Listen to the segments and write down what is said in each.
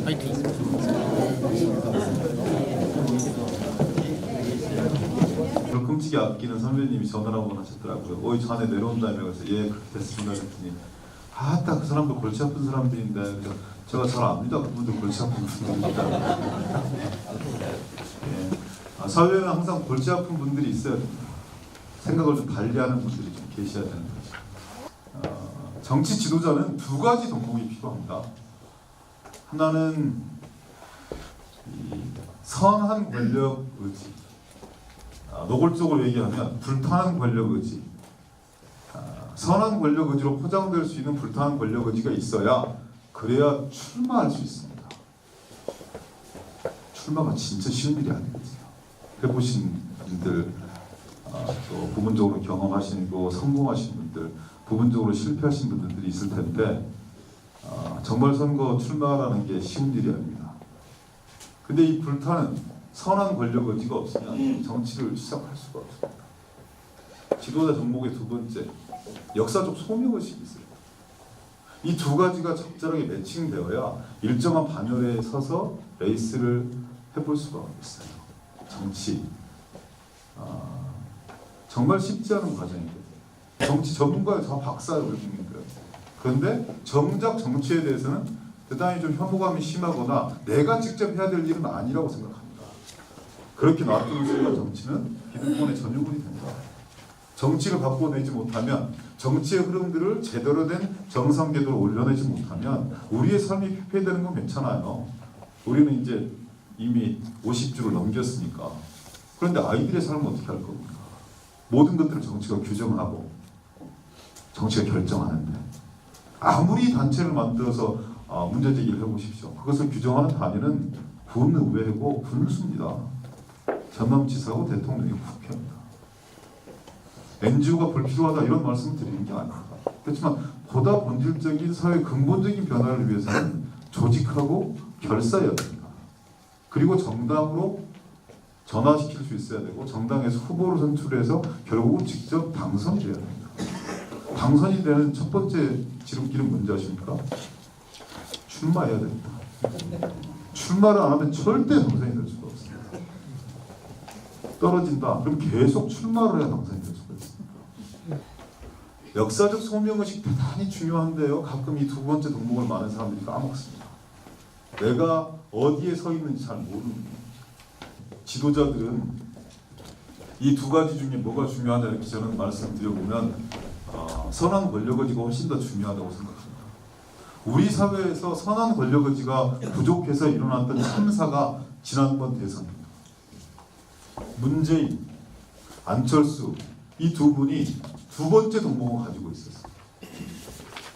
파이팅. 끔찍이 아끼는 선배님이 전화를 한번 하셨더라고요. 어이 자네 내려온다며. 그래서 예 그렇게 됐습니다 그랬더니 아따 그 사람도 골치 아픈 사람들인데. 그래서 제가 잘 압니다. 그분들 골치 아픈 분들입니다. 예. 사회에는 항상 골치 아픈 분들이 있어야 됩니다. 생각을 좀 달리하는 분들이 좀 계셔야 되는 거죠. 정치 지도자는 두 가지 덕목이 필요합니다. 하나는 선한 권력 의지, 노골적으로 얘기하면 불타는 권력 의지, 선한 권력 의지로 포장될 수 있는 불타는 권력 의지가 있어야 그래야 출마할 수 있습니다. 출마가 진짜 쉬운 일이 아니거든요. 해보신 분들, 또 부분적으로 경험하시고 성공하신 분들, 부분적으로 실패하신 분들이 있을 텐데 정말 선거 출마라는 게 쉬운 일이 아닙니다. 근데 이 불타는 선한 권력 의지가 없으면 정치를 시작할 수가 없습니다. 지도자 덕목의 두 번째, 역사적 소명의식이 있어요. 이 두 가지가 적절하게 매칭되어야 일정한 반열에 서서 레이스를 해볼 수가 있어요. 정치 정말 쉽지 않은 과정이거든요. 정치 전문가에 다 박사를 올리는 거예요. 그런데 정작 정치에 대해서는 대단히 좀 혐오감이 심하거나 내가 직접 해야 될 일은 아니라고 생각합니다. 그렇게 놔두는 순간 정치는 기득권의 전유물이 됩니다. 정치를 바꿔내지 못하면, 정치의 흐름들을 제대로 된 정상궤도로 올려내지 못하면 우리의 삶이 폐폐되는 건 괜찮아요. 우리는 이제 이미 50주를 넘겼으니까. 그런데 아이들의 삶은 어떻게 할 겁니까? 모든 것들을 정치가 규정하고 정치가 결정하는데, 아무리 단체를 만들어서 문제제기를 해보십시오. 그것을 규정하는 단위는 군의회고 군수입니다. 전남지사하고 대통령이 국회입니다. NGO가 불필요하다 이런 말씀을 드리는 게 아닙니다. 그렇지만 보다 본질적인 사회 근본적인 변화를 위해서는 조직하고 결사해야 됩니다. 그리고 정당으로 전화시킬 수 있어야 되고, 정당에서 후보를 선출해서 결국은 직접 당선이 돼야 됩니다. 당선이 되는 첫 번째 지름길은 뭔지 아십니까? 출마해야 됩니다. 출마를 안 하면 절대 당선이 될 수가 없습니다. 떨어진다. 그럼 계속 출마를 해야 당선이 될 수가 있습니다. 역사적 소명의식 대단히 중요한데요. 가끔 이 두 번째 덕목을 많은 사람들이 까먹습니다. 내가 어디에 서 있는지 잘 모릅니다. 지도자들은 이 두 가지 중에 뭐가 중요하다 이렇게 저는 말씀드려보면 선한 권력의지가 훨씬 더 중요하다고 생각합니다. 우리 사회에서 선한 권력의지가 부족해서 일어났던 참사가 지난번 대선입니다. 문재인, 안철수 이 두 분이 두 번째 덕목을 가지고 있었어요.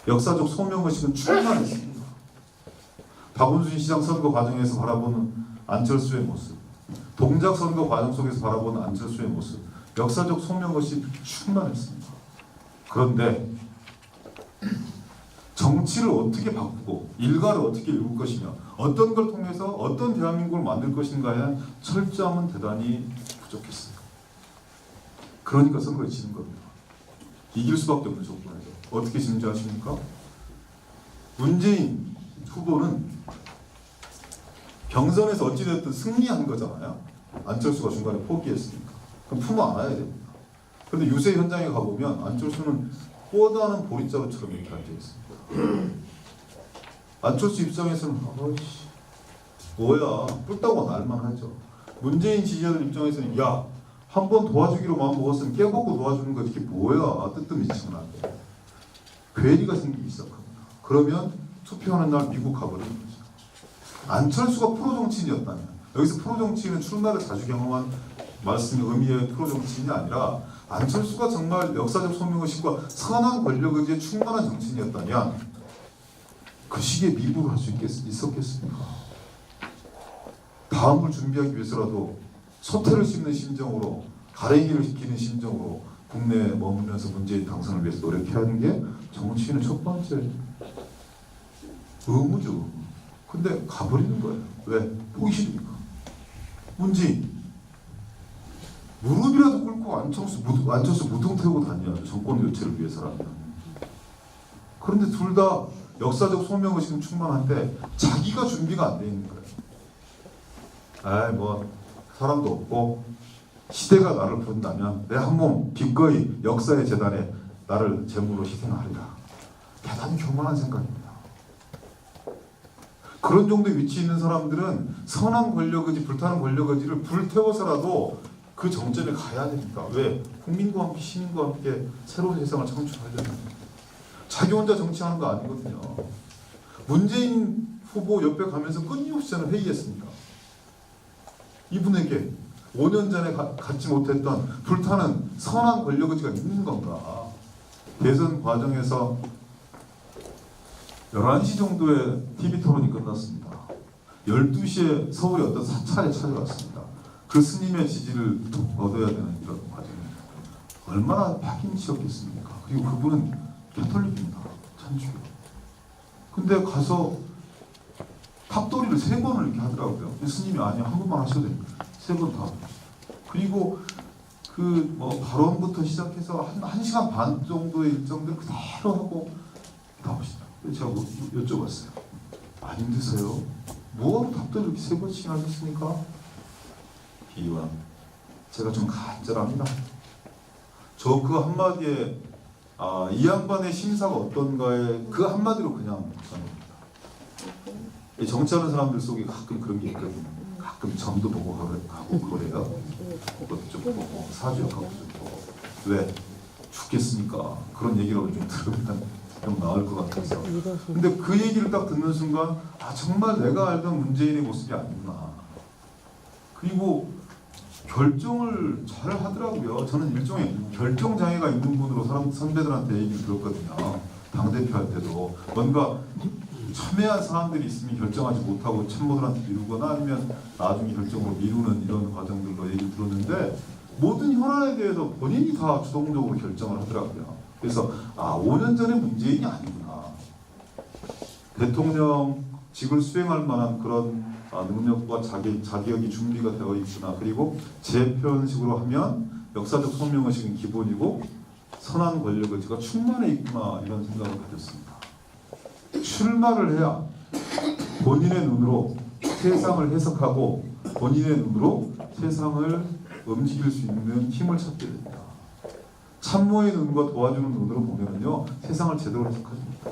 역사적 소명의식은 출마했습니다. 박원순 시장 선거 과정에서 바라보는 안철수의 모습, 동작 선거 과정 속에서 바라보는 안철수의 모습, 역사적 소명의식이 충만했습니다. 그런데 정치를 어떻게 바꾸고 일가를 어떻게 이룰 것이며 어떤 걸 통해서 어떤 대한민국을 만들 것인가에 대한 철저함은 대단히 부족했어요. 그러니까 선거에 지는 겁니다. 이길 수밖에 없는 조건이죠. 어떻게 지는지 아십니까? 문재인 후보는 경선에서 어찌됐든 승리한 거잖아요. 안철수가 중간에 포기했으니까. 그럼 품어 안아야 됩니다. 그런데 유세 현장에 가보면 안철수는 뻗어하는 보릿자루처럼 이렇게 앉아있습니다. 안철수 입장에서는 아이씨 뭐야 뿔따고 날만 하죠. 문재인 지지자들 입장에서는 야 한 번 도와주기로 마음먹었으면 깨먹고 도와주는 거 이게 뭐야 뜨뜻미치근한데 괴리가 생기기 시작합니다. 그러면 투표하는 날 미국 가버리는 거죠. 안철수가 프로정치인이었다면, 여기서 프로정치인은 출마를 자주 경험한 말씀의 의미의 프로정치인이 아니라 안철수가 정말 역사적 소명의식과 선한 권력의지에 충만한 정치인이었다면 그 시기에 미국을 할 수 있었겠습니까? 다음을 준비하기 위해서라도 소태를 씹는 심정으로, 가랭이를 시키는 심정으로 국내에 머물면서 문재인 당선을 위해서 노력해야 하는 게 정치인의 첫 번째 의무죠. 근데 가버리는 거예요. 왜? 보기 싫으니까. 문재인 무릎이라도 꿇고 안철수 무등 태우고 다녀야죠. 정권 교체를 위해서라면. 그런데 둘 다 역사적 소명의식은 충만한데 자기가 준비가 안 돼 있는 거예요. 아이 뭐 사람도 없고 시대가 나를 부른다면 내 한 몸 기꺼이 역사의 재단에 나를 제물로 희생하리라. 대단히 교만한 생각입니다. 그런 정도의 위치에 있는 사람들은 선한 권력의지, 불타는 권력의지를 불태워서라도 그 정점에 가야 됩니다. 왜? 국민과 함께 시민과 함께 새로운 세상을 창출하려면 자기 혼자 정치하는 거 아니거든요. 문재인 후보 옆에 가면서 끊임없이 저는 회의했습니다. 이분에게 5년 전에 갖지 못했던 불타는 선한 권력의지가 있는 건가? 대선 과정에서 11시 정도에 TV 토론이 끝났습니다. 12시에 서울의 어떤 사찰에 찾아갔습니다. 그 스님의 지지를 얻어야 되는 이런 과정입니다. 얼마나 파김치였겠습니까? 그리고 그분은 캐톨릭입니다. 천주교. 근데 가서 탑도리를 3번을 이렇게 하더라고요. 스님이 아니 한 번만 하셔도 됩니다. 3번 다. 그리고 그 뭐 발언부터 시작해서 한 시간 반 정도의 일정들 그대로 하고 나오시다. 제가 뭐 여쭤봤어요. 안 힘드세요? 뭐하러 답도 이렇게 3번씩 하셨습니까? 비유한 제가 좀 간절합니다. 저 그 한마디에 이 양반의 심사가 어떤가에 그 한마디로 그냥 전합니다. 정치하는 사람들 속에 가끔 그런 게 있거든요. 가끔 점도 보고 가고 그래요. 그것도 좀 보고 사주역하고 좀 보고 왜 죽겠습니까? 그런 얘기라고 좀 들으면 좀 나을 것 같아서. 근데 그 얘기를 딱 듣는 순간 정말 내가 알던 문재인의 모습이 아니구나. 그리고 결정을 잘 하더라고요. 저는 일종의 결정 장애가 있는 분으로 선배들한테 얘기를 들었거든요. 당대표 할 때도 뭔가 첨예한 사람들이 있으면 결정하지 못하고 참모들한테 미루거나 아니면 나중에 결정으로 미루는 이런 과정들로 얘기를 들었는데 모든 현안에 대해서 본인이 다 주동적으로 결정을 하더라고요. 그래서 5년 전의 문재인이 아니구나. 대통령직을 수행할 만한 그런 능력과 자격이 준비가 되어 있구나. 그리고 제 표현식으로 하면 역사적 소명의식은 기본이고 선한 권력의지가 충만해 있구나. 이런 생각을 가졌습니다. 출마를 해야 본인의 눈으로 세상을 해석하고 본인의 눈으로 세상을 움직일 수 있는 힘을 찾게 됩니다. 참모의 눈과 도와주는 눈으로 보면은요 세상을 제대로 해석합니다.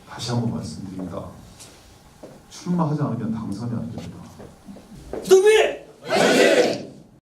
다시 한번 말씀드립니다. 출마하지 않으면 당선이 안 됩니다. 이동빈!